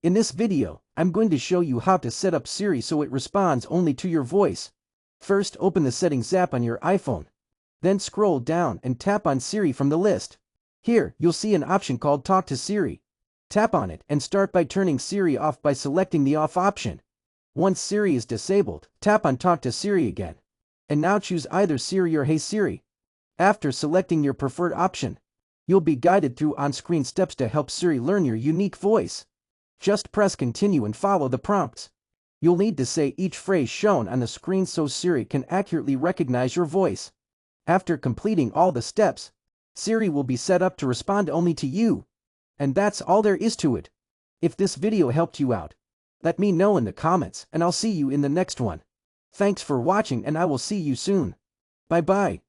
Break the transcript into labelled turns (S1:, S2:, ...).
S1: In this video, I'm going to show you how to set up Siri so it responds only to your voice. First, open the Settings app on your iPhone. Then scroll down and tap on Siri from the list. Here, you'll see an option called Talk to Siri. Tap on it and start by turning Siri off by selecting the off option. Once Siri is disabled, tap on Talk to Siri again. And now choose either Siri or Hey Siri. After selecting your preferred option, you'll be guided through on-screen steps to help Siri learn your unique voice. Just press continue and follow the prompts. You'll need to say each phrase shown on the screen so Siri can accurately recognize your voice. After completing all the steps, Siri will be set up to respond only to you. And that's all there is to it. If this video helped you out, let me know in the comments and I'll see you in the next one. Thanks for watching and I will see you soon. Bye bye.